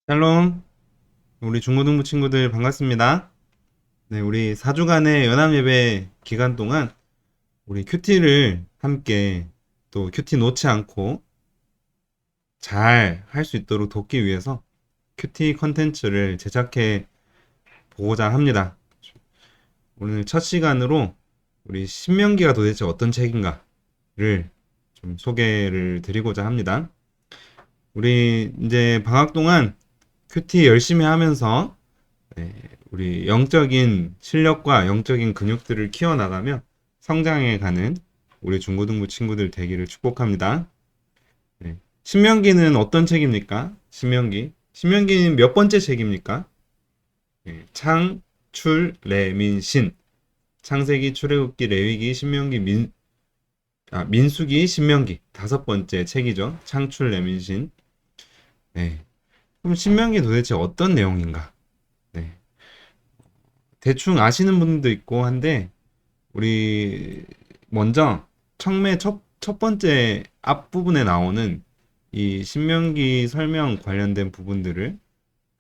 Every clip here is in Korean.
샬롬, 우리 중고등부 친구들 반갑습니다. 네, 우리 4주간의 연합예배 기간 동안 우리 큐티를 함께 또 큐티 놓지 않고 잘 할 수 있도록 돕기 위해서 큐티 컨텐츠를 제작해 보고자 합니다. 오늘 첫 시간으로 우리 신명기가 도대체 어떤 책인가를 좀 소개를 드리고자 합니다. 우리 이제 방학 동안 큐티 열심히 하면서 네, 우리 영적인 실력과 영적인 근육들을 키워나가며 성장해 가는 우리 중고등부 친구들 되기를 축복합니다. 네. 신명기는 어떤 책입니까? 신명기. 신명기는 몇 번째 책입니까? 네. 창, 출, 래, 민, 신. 창세기, 출애굽기, 레위기, 신명기, 민수기, 신명기. 다섯 번째 책이죠. 창, 출, 래, 민, 신. 네. 그럼 신명기 도대체 어떤 내용인가? 네. 대충 아시는 분도 있고 한데 우리 먼저 첫 번째 앞부분에 나오는 이 신명기 설명 관련된 부분들을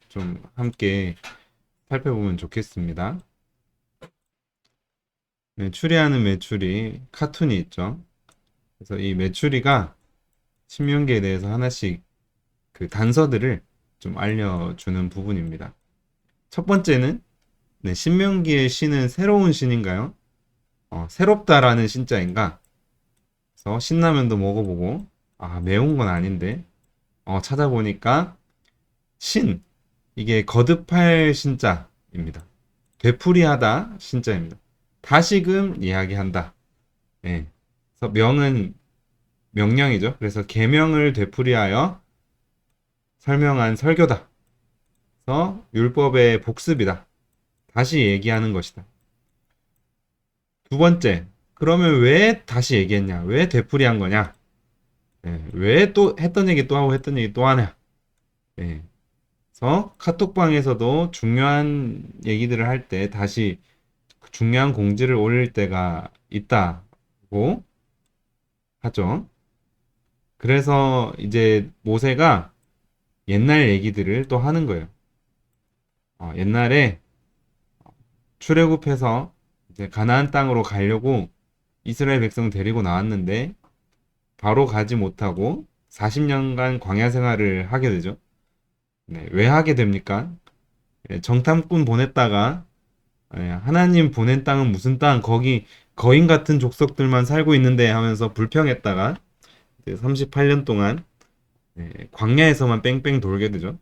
좀 함께 살펴보면 좋겠습니다. 네, 추리하는 메추리 카툰이 있죠. 그래서 이 메추리가 신명기에 대해서 하나씩 그 단서들을 좀 알려주는 부분입니다. 첫 번째는 네, 신명기의 신은 새로운 신인가요? 새롭다라는 신자인가? 그래서 신라면도 먹어보고 매운 건 아닌데 찾아보니까 신 이게 거듭할 신자입니다. 되풀이하다 신자입니다. 다시금 이야기한다. 예. 그래서 명은 명령이죠. 그래서 계명을 되풀이하여 설명한 설교다. 그래서 율법의 복습이다. 다시 얘기하는 것이다. 두 번째, 그러면 왜 다시 얘기했냐? 왜 되풀이한 거냐? 예, 왜 또 했던 얘기 또 하고 했던 얘기 또 하냐? 예. 그래서 카톡방에서도 중요한 얘기들을 할 때 다시 중요한 공지를 올릴 때가 있다고 하죠. 그래서 이제 모세가 옛날 얘기들을 또 하는 거예요. 옛날에 출애굽해서 이제 가나안 땅으로 가려고 이스라엘 백성 데리고 나왔는데 바로 가지 못하고 40년간 광야 생활을 하게 되죠. 네, 왜 하게 됩니까? 정탐꾼 보냈다가 하나님 보낸 땅은 무슨 땅? 거기 거인 같은 족속들만 살고 있는데 하면서 불평했다가 38년 동안 광야에서만 뺑뺑 돌게 되죠.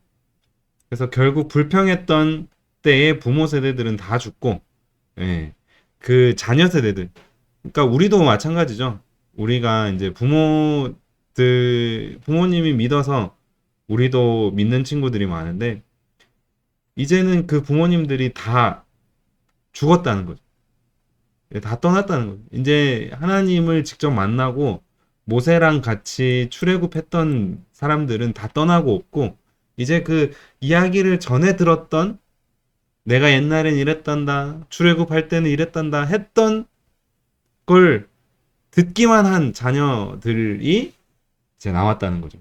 그래서 결국 불평했던 때에 부모 세대들은 다 죽고 그 자녀 세대들 그러니까 우리도 마찬가지죠. 우리가 이제 부모님이 믿어서 우리도 믿는 친구들이 많은데 이제는 그 부모님들이 다 죽었다는 거죠. 다 떠났다는 거죠. 이제 하나님을 직접 만나고 모세랑 같이 출애굽했던 사람들은 다 떠나고 없고 이제 그 이야기를 전에 들었던 내가 옛날엔 이랬단다. 출애굽할 때는 이랬단다. 했던 걸 듣기만 한 자녀들이 이제 나왔다는 거죠.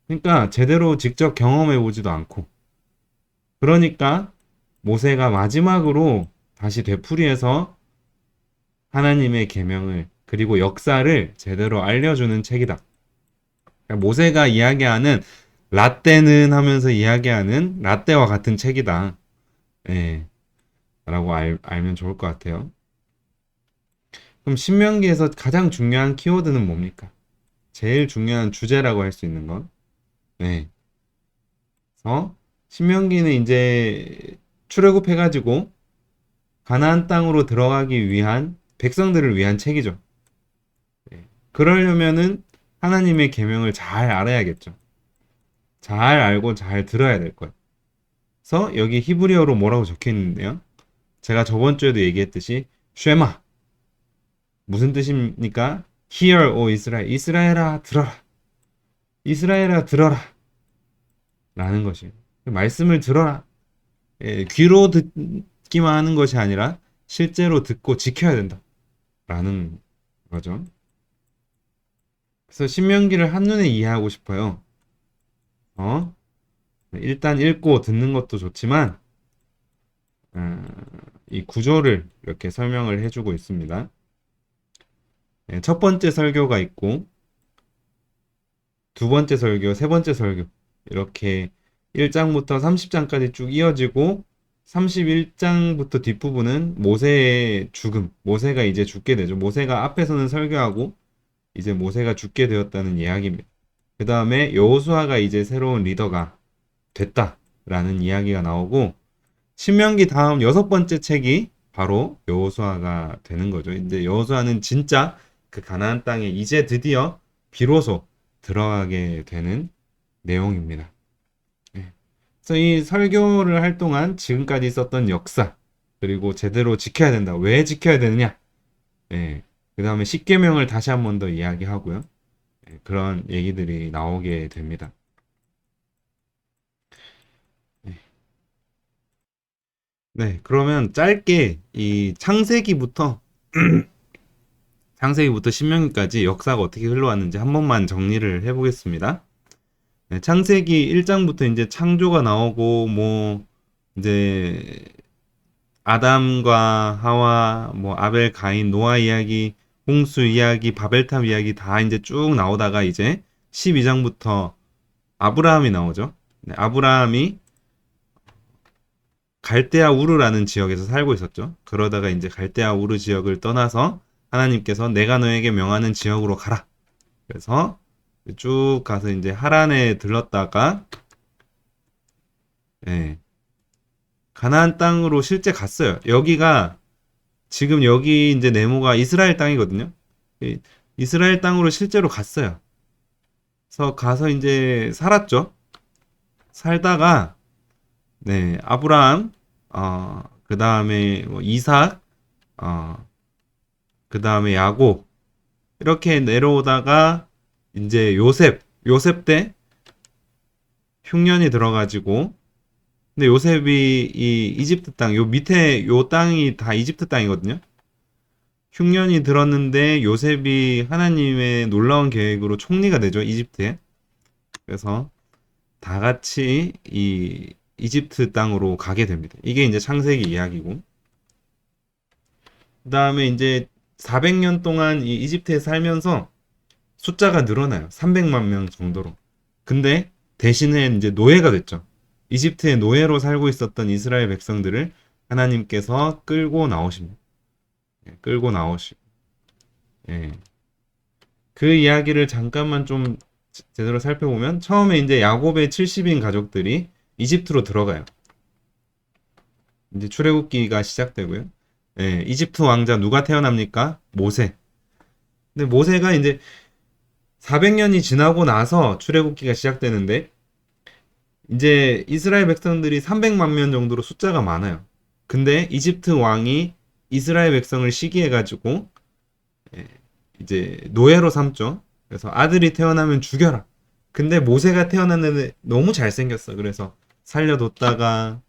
그러니까 제대로 직접 경험해 보지도 않고 그러니까 모세가 마지막으로 다시 되풀이해서 하나님의 계명을 그리고 역사를 제대로 알려주는 책이다. 그러니까 모세가 이야기하는 라떼는 하면서 이야기하는 라떼와 같은 책이다. 예, 라고 알면 좋을 것 같아요. 그럼 신명기에서 가장 중요한 키워드는 뭡니까? 제일 중요한 주제라고 할 수 있는 건? 네. 그래서 신명기는 이제 출애굽해가지고 가나안 땅으로 들어가기 위한 백성들을 위한 책이죠. 네. 그러려면은 하나님의 계명을 잘 알아야겠죠. 잘 알고 잘 들어야 될 거예요. 그래서 여기 히브리어로 뭐라고 적혀 있는데요. 제가 저번 주에도 얘기했듯이 쉐마 무슨 뜻입니까? Hear, O 이스라엘. 이스라엘아 들어라. 이스라엘아 들어라. 라는 것이에요. 말씀을 들어라. 귀로 듣기만 하는 것이 아니라 실제로 듣고 지켜야 된다. 라는 거죠. 그래서 신명기를 한눈에 이해하고 싶어요. 어? 일단 읽고 듣는 것도 좋지만 어, 이 구조를 이렇게 설명을 해주고 있습니다. 첫 번째 설교가 있고 두 번째 설교, 세 번째 설교 이렇게 1장부터 30장까지 쭉 이어지고 31장부터 뒷부분은 모세의 죽음, 모세가 이제 죽게 되죠. 모세가 앞에서는 설교하고 이제 모세가 죽게 되었다는 이야기입니다. 그 다음에 여호수아가 이제 새로운 리더가 됐다라는 이야기가 나오고 신명기 다음 여섯 번째 책이 바로 여호수아가 되는 거죠. 이제 여호수아는 진짜 그 가나안 땅에 이제 드디어 비로소 들어가게 되는 내용입니다. 네. 그래서 이 설교를 할 동안 지금까지 있었던 역사 그리고 제대로 지켜야 된다. 왜 지켜야 되느냐? 네. 그 다음에 십계명을 다시 한 번 더 이야기하고요. 네. 그런 얘기들이 나오게 됩니다. 네. 네, 그러면 짧게 이 창세기부터 신명기까지 역사가 어떻게 흘러왔는지 한 번만 정리를 해보겠습니다. 네, 창세기 1장부터 이제 창조가 나오고 뭐 이제 아담과 하와, 뭐 아벨, 가인, 노아 이야기, 홍수 이야기, 바벨탑 이야기 다 이제 쭉 나오다가 이제 12장부터 아브라함이 나오죠. 네, 아브라함이 갈대아 우르라는 지역에서 살고 있었죠. 그러다가 이제 갈대아 우르 지역을 떠나서 하나님께서 내가 너에게 명하는 지역으로 가라. 그래서 쭉 가서 이제 하란에 들렀다가 예, 가나안 땅으로 실제 갔어요. 여기가 지금 여기 이제 네모가 이스라엘 땅이거든요. 이스라엘 땅으로 실제로 갔어요. 그래서 가서 이제 살았죠. 살다가 네, 아브라함 그 다음에 뭐 이삭 그 다음에 야곱 이렇게 내려오다가 이제 요셉 때 흉년이 들어가지고 근데 요셉이 이 이집트 땅 요 밑에 요 땅이 다 이집트 땅이거든요. 흉년이 들었는데 요셉이 하나님의 놀라운 계획으로 총리가 되죠. 이집트에. 그래서 다 같이 이 이집트 땅으로 가게 됩니다. 이게 이제 창세기 이야기고. 그 다음에 이제 400년 동안 이 이집트에 살면서 숫자가 늘어나요. 300만 명 정도로. 근데 대신에 이제 노예가 됐죠. 이집트의 노예로 살고 있었던 이스라엘 백성들을 하나님께서 끌고 나오십니다. 끌고 나오시고. 예. 그 이야기를 잠깐만 좀 제대로 살펴보면 처음에 이제 야곱의 70인 가족들이 이집트로 들어가요. 이제 출애굽기가 시작되고요. 예, 이집트 왕자 누가 태어납니까? 모세. 근데 모세가 이제 400년이 지나고 나서 출애굽기가 시작되는데 이제 이스라엘 백성들이 300만 명 정도로 숫자가 많아요. 근데 이집트 왕이 이스라엘 백성을 시기해가지고 예, 이제 노예로 삼죠. 그래서 아들이 태어나면 죽여라. 근데 모세가 태어났는데 너무 잘생겼어. 그래서 살려뒀다가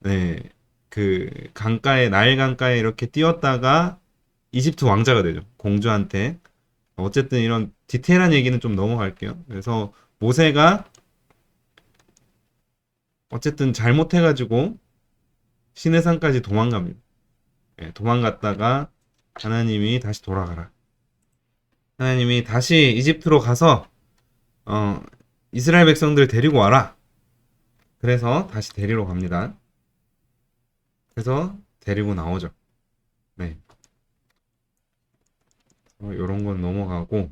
네, 그 강가에 나일 강가에 이렇게 띄웠다가 이집트 왕자가 되죠. 공주한테. 어쨌든 이런 디테일한 얘기는 좀 넘어갈게요. 그래서 모세가 어쨌든 잘못해가지고 시내산까지 도망갑니다. 예, 도망갔다가 하나님이 다시 돌아가라. 하나님이 다시 이집트로 가서 어, 이스라엘 백성들 데리고 와라. 그래서 다시 데리러 갑니다. 그래서 데리고 나오죠. 네. 요런 건 넘어가고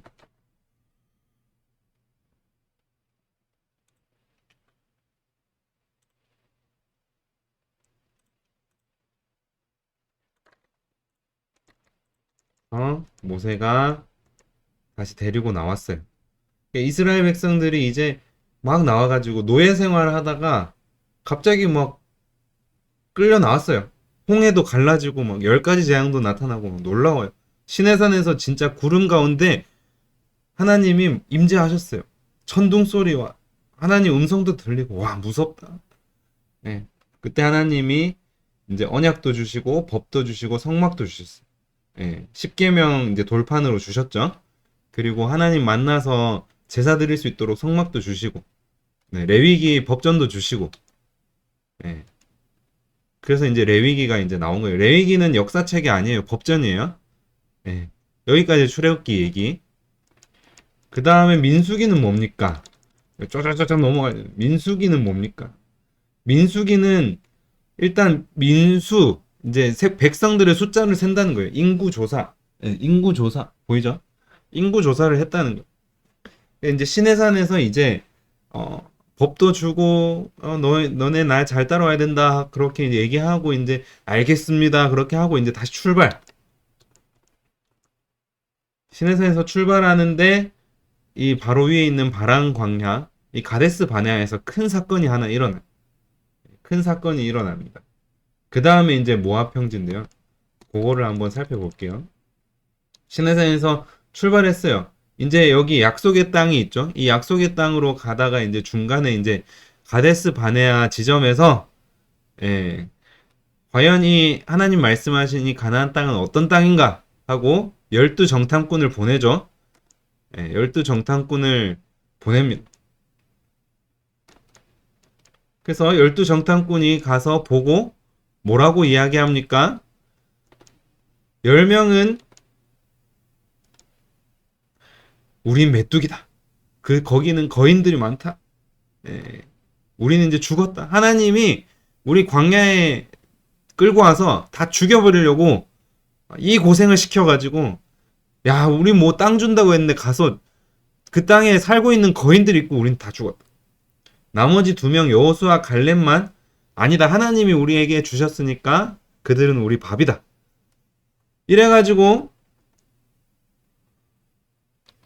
모세가 다시 데리고 나왔어요. 이스라엘 백성들이 이제 막 나와가지고 노예 생활을 하다가 갑자기 막 끌려 나왔어요. 홍해도 갈라지고 막 10가지 재앙도 나타나고 막 놀라워요. 시내산에서 진짜 구름 가운데 하나님이 임재하셨어요. 천둥 소리와 하나님 음성도 들리고 와 무섭다. 네. 그때 하나님이 이제 언약도 주시고 법도 주시고 성막도 주셨어요. 예. 십계명 이제 돌판으로 주셨죠. 그리고 하나님 만나서 제사 드릴 수 있도록 성막도 주시고 네, 레위기 법전도 주시고. 네. 그래서 이제 레위기가 이제 나온 거예요. 레위기는 역사책이 아니에요. 법전이에요. 네. 여기까지 출애굽기 얘기. 그 다음에 민수기는 뭡니까? 쪼쪼쪼쪼 넘어가. 민수기는 뭡니까? 민수기는 일단 민수 이제 백성들의 숫자를 센다는 거예요. 인구 조사. 네, 인구 조사 보이죠? 인구 조사를 했다는 거예요. 이제 시내산에서 이제 법도 주고 너네 날 잘 따라와야 된다 그렇게 이제 얘기하고 이제 알겠습니다 그렇게 하고 이제 다시 출발. 시내산에서 출발하는데 이 바로 위에 있는 바란 광야 이 가데스 바네아에서 큰 사건이 하나 일어나. 큰 사건이 일어납니다. 그 다음에 이제 모압 평지인데요. 그거를 한번 살펴볼게요. 시내산에서 출발했어요. 이제 여기 약속의 땅이 있죠. 이 약속의 땅으로 가다가 이제 중간에 이제 가데스 바네아 지점에서 예, 과연 이 하나님 말씀하신 이 가나안 땅은 어떤 땅인가 하고 12정탐꾼을 보내죠. 예, 12정탐꾼을 보냅니다. 그래서 12정탐꾼이 가서 보고 뭐라고 이야기합니까? 10명은 우린 메뚜기다. 거기는 거인들이 많다. 예, 우리는 이제 죽었다. 하나님이 우리 광야에 끌고 와서 다 죽여버리려고 이 고생을 시켜가지고 야 우리 뭐 땅 준다고 했는데 가서 그 땅에 살고 있는 거인들이 있고 우린 다 죽었다. 나머지 2명 여호수아 갈렙만 아니다. 하나님이 우리에게 주셨으니까 그들은 우리 밥이다. 이래가지고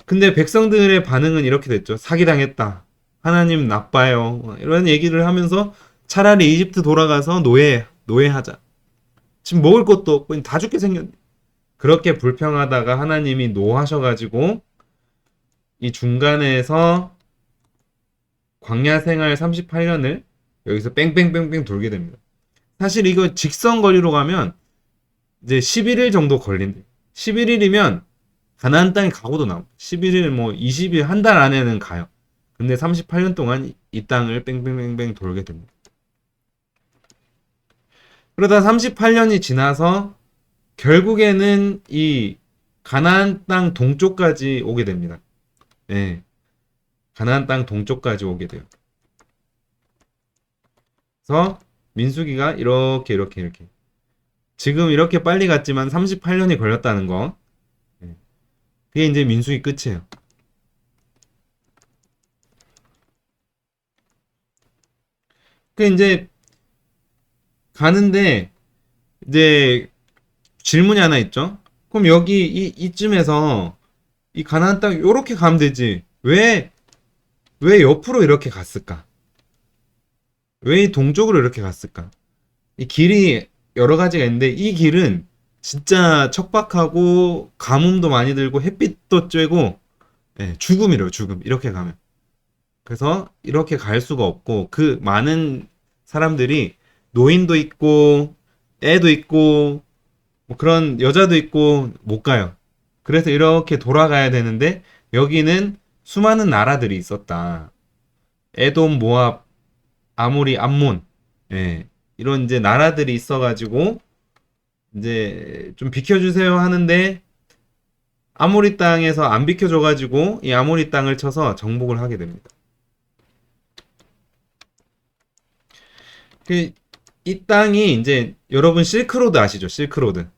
근데 백성들의 반응은 이렇게 됐죠. 사기당했다. 하나님 나빠요. 이런 얘기를 하면서 차라리 이집트 돌아가서 노예하자. 지금 먹을 것도 없고 다 죽게 생겼네. 그렇게 불평하다가 하나님이 노하셔가지고 이 중간에서 광야 생활 38년을 여기서 뺑뺑뺑뺑 돌게 됩니다. 사실 이거 직선거리로 가면 이제 11일 정도 걸린대. 11일이면 가나안 땅에 가고도 나와. 11일 뭐 20일 한 달 안에는 가요. 근데 38년 동안 이 땅을 뺑뺑뺑뺑 돌게 됩니다. 그러다 38년이 지나서 결국에는 이 가나안 땅 동쪽까지 오게 됩니다. 네. 가나안 땅 동쪽까지 오게 돼요. 그래서 민수기가 이렇게 지금 이렇게 빨리 갔지만 38년이 걸렸다는 거. 네. 그게 이제 민수기 끝이에요. 그 이제 가는데 이제 질문이 하나 있죠. 그럼 여기 이쯤에서 이 가나안 땅 요렇게 가면 되지. 왜 옆으로 이렇게 갔을까? 왜 이 동쪽으로 이렇게 갔을까? 이 길이 여러 가지가 있는데 이 길은 진짜 척박하고 가뭄도 많이 들고 햇빛도 쬐고 예, 죽음이래요. 죽음. 이렇게 가면. 그래서 이렇게 갈 수가 없고 그 많은 사람들이 노인도 있고 애도 있고 뭐 그런 여자도 있고 못 가요. 그래서 이렇게 돌아가야 되는데 여기는 수많은 나라들이 있었다. 에돔, 모압, 아모리, 암몬, 예, 이런 이제 나라들이 있어가지고 이제 좀 비켜주세요 하는데 아모리 땅에서 안 비켜줘가지고 이 아모리 땅을 쳐서 정복을 하게 됩니다. 이 땅이 이제 여러분 실크로드 아시죠? 실크로드.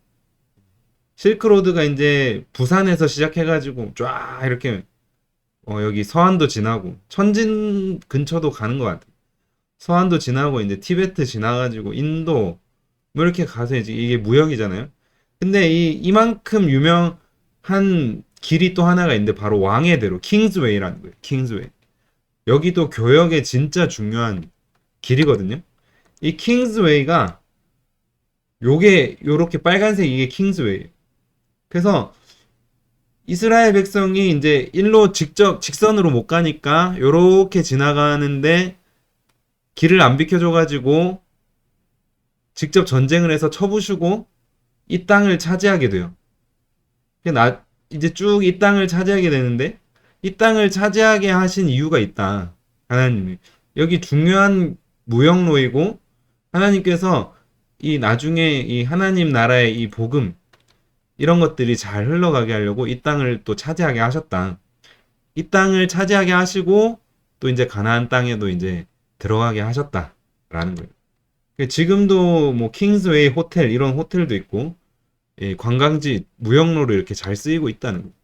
실크로드가 이제 부산에서 시작해가지고 쫙 이렇게 여기 서안도 지나고 천진 근처도 가는 것 같아요. 서안도 지나고 이제 티베트 지나가지고 인도 뭐 이렇게 가서 이제 이게 무역이잖아요. 근데 이만큼 유명한 길이 또 하나가 있는데 바로 왕의 대로 킹스웨이라는 거예요. 킹스웨이. 여기도 교역에 진짜 중요한 길이거든요. 이 킹스웨이가 요게 요렇게 빨간색 이게 킹스웨이. 그래서 이스라엘 백성이 이제 일로 직접 직선으로 못 가니까 요렇게 지나가는데 길을 안 비켜줘가지고 직접 전쟁을 해서 쳐부수고 이 땅을 차지하게 돼요. 이제 쭉 이 땅을 차지하게 되는데 이 땅을 차지하게 하신 이유가 있다. 하나님이. 여기 중요한 무역로이고 하나님께서 이 나중에 이 하나님 나라의 이 복음 이런 것들이 잘 흘러가게 하려고 이 땅을 또 차지하게 하셨다. 이 땅을 차지하게 하시고 또 이제 가나안 땅에도 이제 들어가게 하셨다라는 거예요. 지금도 뭐 킹스웨이 호텔 이런 호텔도 있고 관광지 무역로로 이렇게 잘 쓰이고 있다는 거예요.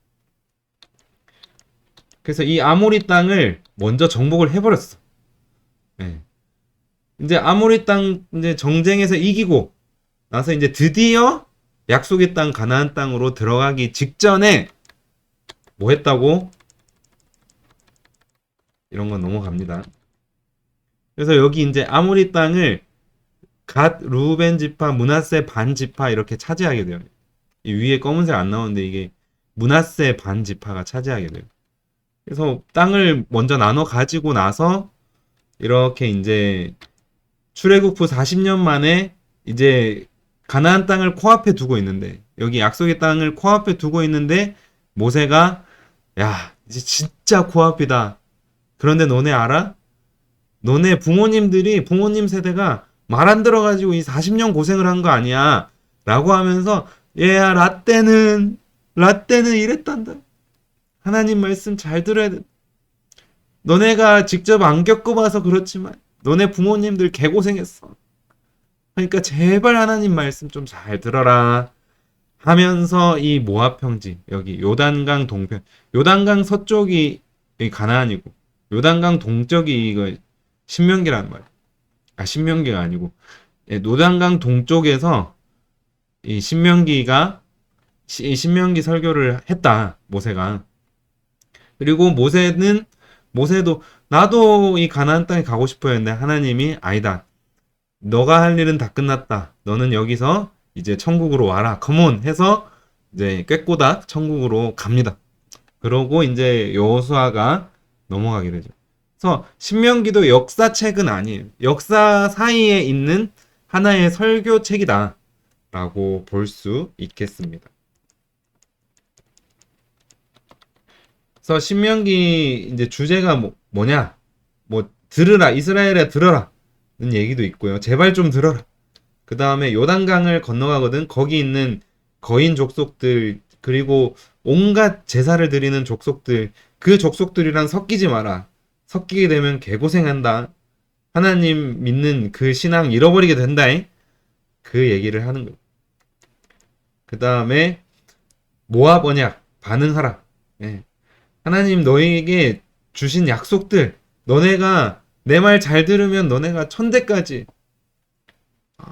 그래서 이 아모리 땅을 먼저 정복을 해버렸어. 예. 이제 아모리 땅 이제 정쟁에서 이기고 나서 이제 드디어 약속의 땅 가나안 땅으로 들어가기 직전에 뭐 했다고? 이런 건 넘어갑니다. 그래서 여기 이제 아모리 땅을 갓 루벤 지파, 므낫세 반 지파 이렇게 차지하게 돼요. 이 위에 검은색 안 나오는데 이게 므낫세 반 지파가 차지하게 돼요. 그래서 땅을 먼저 나눠 가지고 나서 이렇게 이제 출애굽 후 40년 만에 이제 가나안 땅을 코앞에 두고 있는데 여기 약속의 땅을 코앞에 두고 있는데 모세가 야 이제 진짜 코앞이다. 그런데 너네 알아? 너네 부모님 세대가 말 안 들어가지고 이 40년 고생을 한 거 아니야 라고 하면서 얘야 라떼는 이랬단다. 하나님 말씀 잘 들어야 돼. 너네가 직접 안 겪어봐서 그렇지만 너네 부모님들 개고생했어. 그러니까 제발 하나님 말씀 좀 잘 들어라 하면서 이 모압 평지 여기 요단강 동편 요단강 서쪽이 가나안이고 요단강 동쪽이 이거 신명기라는 말이야. 아 신명기가 아니고 요단강 동쪽에서 이 신명기가 신명기 설교를 했다 모세가. 그리고 모세도 나도 이 가나안 땅에 가고 싶어 했는데 하나님이 아니다. 너가 할 일은 다 끝났다. 너는 여기서 이제 천국으로 와라. 컴온 해서 이제 꾀꼬닥 천국으로 갑니다. 그러고 이제 여호수아가 넘어가게 되죠. 그래서 신명기도 역사책은 아니에요. 역사 사이에 있는 하나의 설교책이다. 라고 볼 수 있겠습니다. 그래서 신명기 이제 주제가 뭐냐? 들으라. 이스라엘에 들어라. 는 얘기도 있고요. 제발 좀 들어라. 그 다음에 요단강을 건너가거든. 거기 있는 거인 족속들 그리고 온갖 제사를 드리는 족속들 그 족속들이랑 섞이지 마라. 섞이게 되면 개고생한다. 하나님 믿는 그 신앙 잃어버리게 된다. 그 얘기를 하는 거예요. 그 다음에 모압 언약 반응하라. 예. 하나님 너희에게 주신 약속들 너네가 내 말 잘 들으면 너네가 천대까지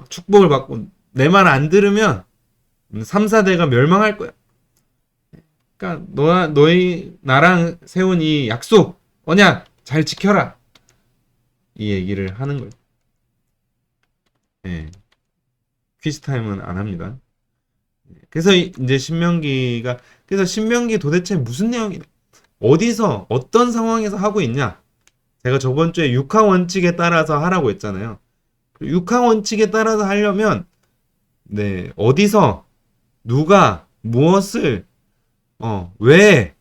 축복을 받고 내 말 안 들으면 3, 4대가 멸망할 거야. 그러니까 너희 나랑 세운 이 약속 언약 잘 지켜라. 이 얘기를 하는 거예요. 예. 퀴즈 타임은 안 합니다. 그래서 이제 그래서 신명기 도대체 무슨 내용이냐? 어디서 어떤 상황에서 하고 있냐? 제가 저번 주에 육하 원칙에 따라서 하라고 했잖아요. 육하 원칙에 따라서 하려면 네, 어디서 누가 무엇을 왜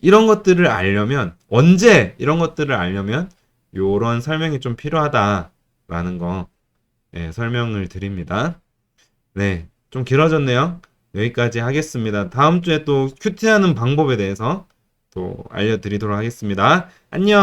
이런 것들을 알려면 언제 이런 것들을 알려면 요런 설명이 좀 필요하다라는 거 설명을 드립니다. 네, 좀 길어졌네요. 여기까지 하겠습니다. 다음 주에 또 큐티하는 방법에 대해서 또 알려드리도록 하겠습니다. 안녕!